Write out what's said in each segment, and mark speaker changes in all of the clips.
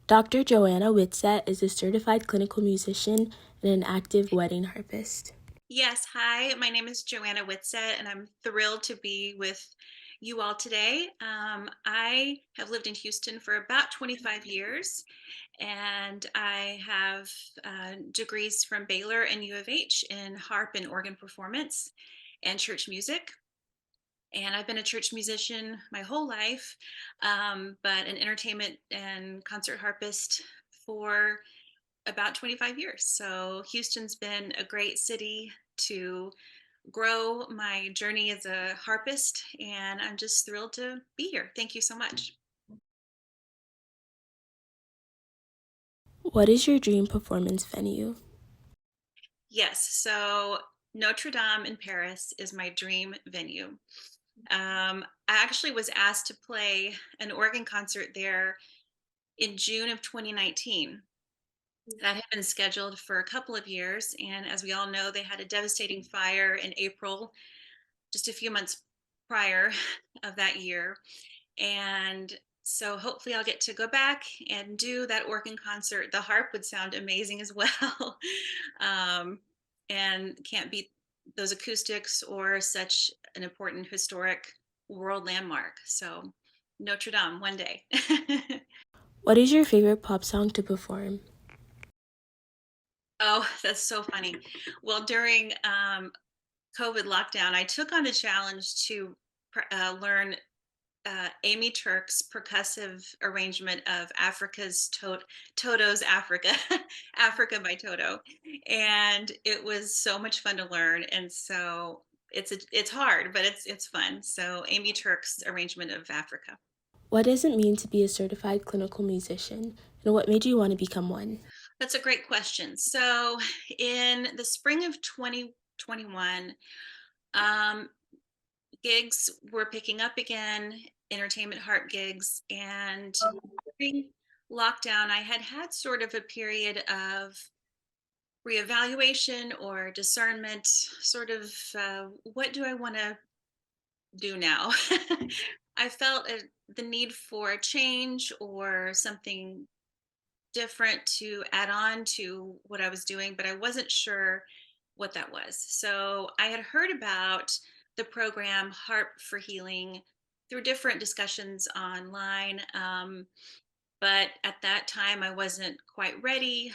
Speaker 1: Dr. Joanna Whitsett is a certified clinical musician and an active wedding harpist.
Speaker 2: Yes, hi, my name is Joanna Whitsett, and I'm thrilled to be with you all today. I have lived in Houston for about 25 years, and I have degrees from Baylor and U of H in harp and organ performance and church music. And I've been a church musician my whole life, but an entertainment and concert harpist for about 25 years. So Houston's been a great city to grow my journey as a harpist, and I'm just thrilled to be here. Thank you so much.
Speaker 1: What is your dream performance venue?
Speaker 2: Yes, so Notre Dame in Paris is my dream venue. I actually was asked to play an organ concert there in June of 2019. That had been scheduled for a couple of years, and as we all know, they had a devastating fire in April, just a few months prior of that year. And so hopefully I'll get to go back and do that organ concert. The harp would sound amazing as well. um, and can't beat those acoustics or such an important historic world landmark. So Notre Dame one day.
Speaker 1: What is your favorite pop song to perform?
Speaker 2: Oh, that's so funny. Well, during COVID lockdown, I took on the challenge to learn Amy Turk's percussive arrangement of Toto's Africa, Africa by Toto, and it was so much fun to learn. And so it's hard, but it's fun. So Amy Turk's arrangement of Africa.
Speaker 1: What does it mean to be a certified clinical musician, and what made you want to become one?
Speaker 2: That's a great question. So in the spring of 2021, um, gigs were picking up again, entertainment harp gigs, and during lockdown, I had had sort of a period of reevaluation or discernment, sort of what do I want to do now? I felt the need for a change or something different to add on to what I was doing, but I wasn't sure what that was. So I had heard about the program Harp for Healing through different discussions online. But at that time, I wasn't quite ready.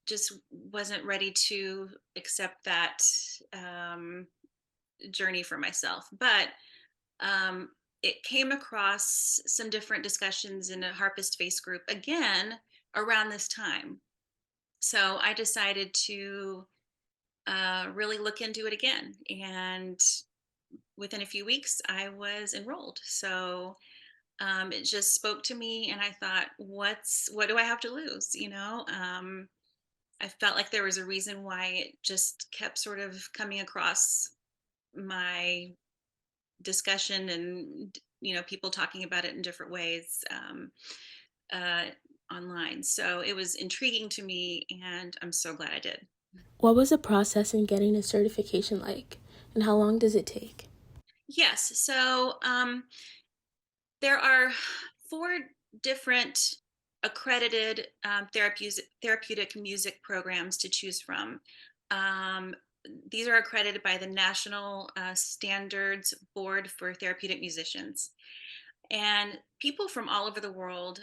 Speaker 2: Just wasn't ready to accept that um, journey for myself. But um, it came across some different discussions in a harpist face group again around this time. So I decided to really look into it again. And within a few weeks, I was enrolled. So it just spoke to me, and I thought, what do I have to lose? I felt like there was a reason why it just kept sort of coming across my discussion, and people talking about it in different ways uh, online. So it was intriguing to me, and I'm so glad I did.
Speaker 1: What was the process in getting a certification like, and how long does it take?
Speaker 2: Yes. So there are four different accredited therapeutic music programs to choose from. Um, these are accredited by the National Standards Board for Therapeutic Musicians. And people from all over the world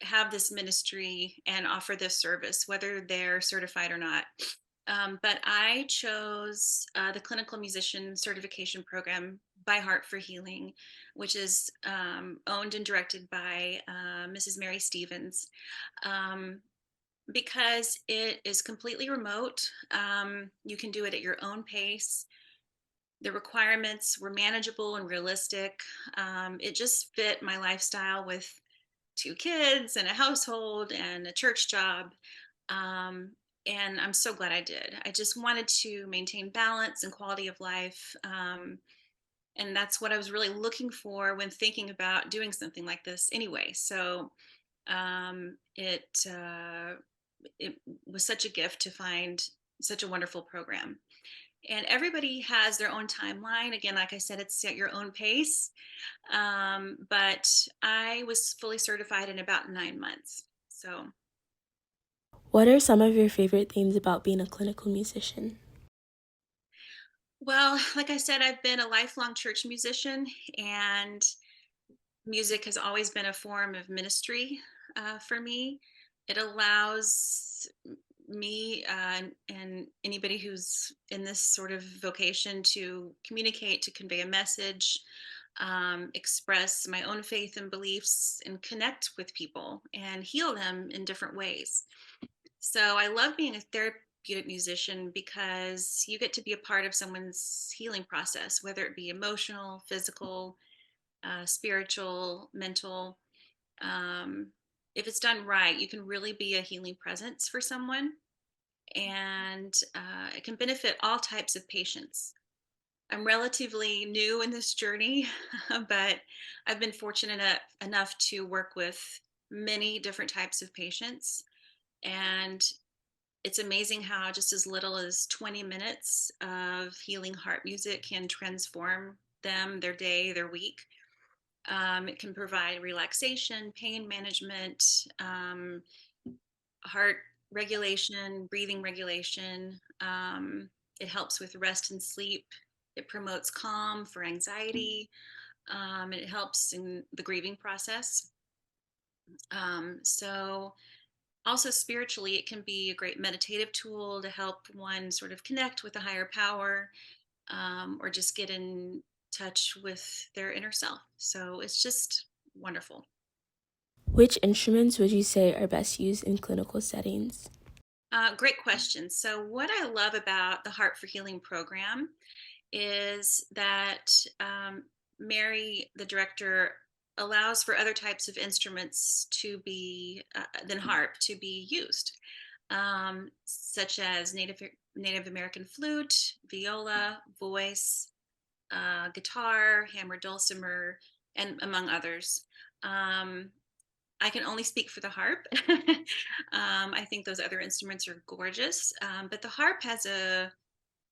Speaker 2: have this ministry and offer this service, whether they're certified or not. But I chose the clinical musician certification program by Heart for Healing, which is owned and directed by Mrs. Mary Stevens, um, because it is completely remote. You can do it at your own pace. The requirements were manageable and realistic. It just fit my lifestyle with two kids and a household and a church job. Um, and I'm so glad I did. I just wanted to maintain balance and quality of life. And that's what I was really looking for when thinking about doing something like this anyway. So um, it, uh, it was such a gift to find such a wonderful program. And everybody has their own timeline. Again, like I said, it's at your own pace. But I was fully certified in about 9 months. So,
Speaker 1: What are some of your favorite things about being a clinical musician?
Speaker 2: well, like I said, I've been a lifelong church musician, and music has always been a form of ministry for me. It allows me and anybody who's in this sort of vocation to communicate, to convey a message, express my own faith and beliefs, and connect with people and heal them in different ways. So I love being a therapeutic musician because you get to be a part of someone's healing process, whether it be emotional, physical, spiritual, mental. Um, if it's done right, you can really be a healing presence for someone, and it can benefit all types of patients. I'm relatively new in this journey, but I've been fortunate enough to work with many different types of patients. And it's amazing how just as little as 20 minutes of healing heart music can transform them, their day, their week. It can provide relaxation, pain management, heart regulation, breathing regulation. It helps with rest and sleep. It promotes calm for anxiety. It helps in the grieving process. So, also spiritually, it can be a great meditative tool to help one sort of connect with a higher power, or just get in touch with their inner self. So, it's just wonderful.
Speaker 1: Which instruments would you say are best used in clinical settings?
Speaker 2: Great question. So, what I love about the Heart for Healing program is that Mary, the director, allows for other types of instruments to be than harp to be used, such as Native American flute, viola, voice, guitar, hammer, dulcimer, and among others. Um, I can only speak for the harp. I think those other instruments are gorgeous, but the harp has a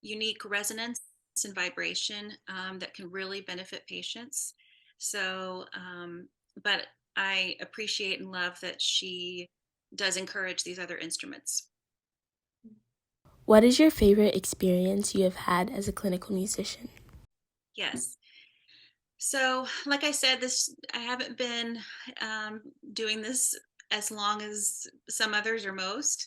Speaker 2: unique resonance and vibration that can really benefit patients. So, but I appreciate and love that she does encourage these other instruments.
Speaker 1: What is your favorite experience you have had as a clinical musician?
Speaker 2: Yes. So, like I said, this I haven't been um, doing this as long as some others or most,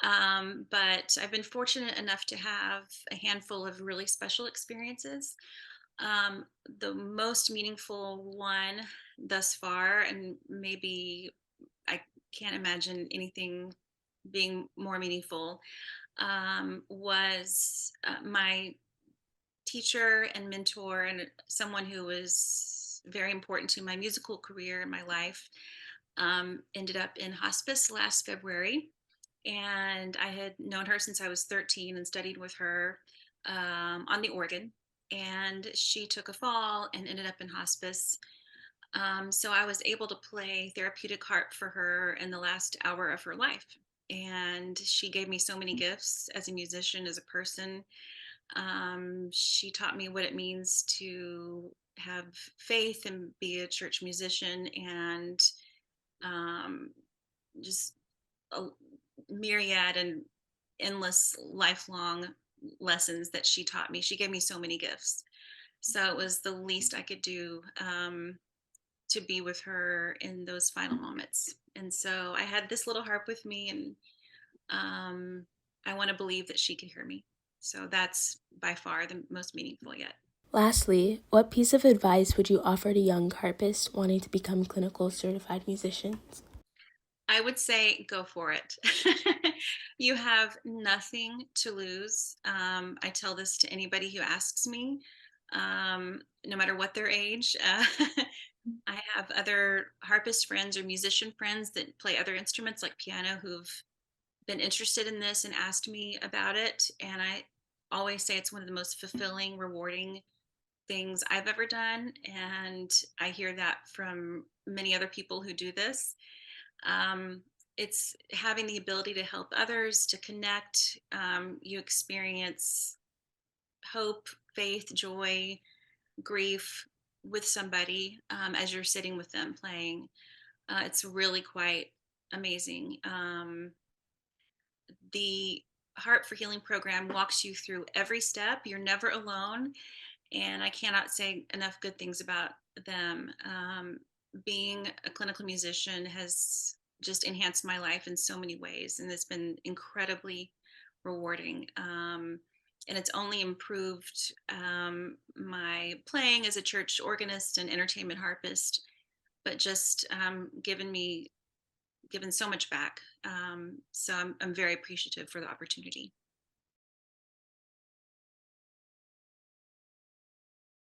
Speaker 2: but I've been fortunate enough to have a handful of really special experiences. The most meaningful one thus far, and maybe I can't imagine anything being more meaningful, was my teacher and mentor, and someone who was very important to my musical career and my life. Ended up in hospice last February, and I had known her since I was 13 and studied with her on the organ. And she took a fall and ended up in hospice. So I was able to play therapeutic harp for her in the last hour of her life. And she gave me so many gifts as a musician, as a person. She taught me what it means to have faith and be a church musician, and um, just a myriad and endless lifelong lessons that she taught me. She gave me so many gifts. So it was the least I could do to be with her in those final moments. And so I had this little harp with me, and I want to believe that she could hear me. So that's by far the most meaningful yet.
Speaker 1: Lastly, what piece of advice would you offer to young harpists wanting to become clinical certified musicians?
Speaker 2: I would say go for it. You have nothing to lose. I tell this to anybody who asks me, no matter what their age. I have other harpist friends or musician friends that play other instruments like piano who've been interested in this and asked me about it. And I always say it's one of the most fulfilling, rewarding things I've ever done. And I hear that from many other people who do this. um, it's having the ability to help others, to connect. You experience hope, faith, joy, grief with somebody as you're sitting with them playing. It's really quite amazing. The Heart for Healing program walks you through every step. You're never alone. And I cannot say enough good things about them. Being a clinical musician has just enhanced my life in so many ways, and it's been incredibly rewarding. And it's only improved my playing as a church organist and entertainment harpist, but just given so much back. So I'm very appreciative for the opportunity.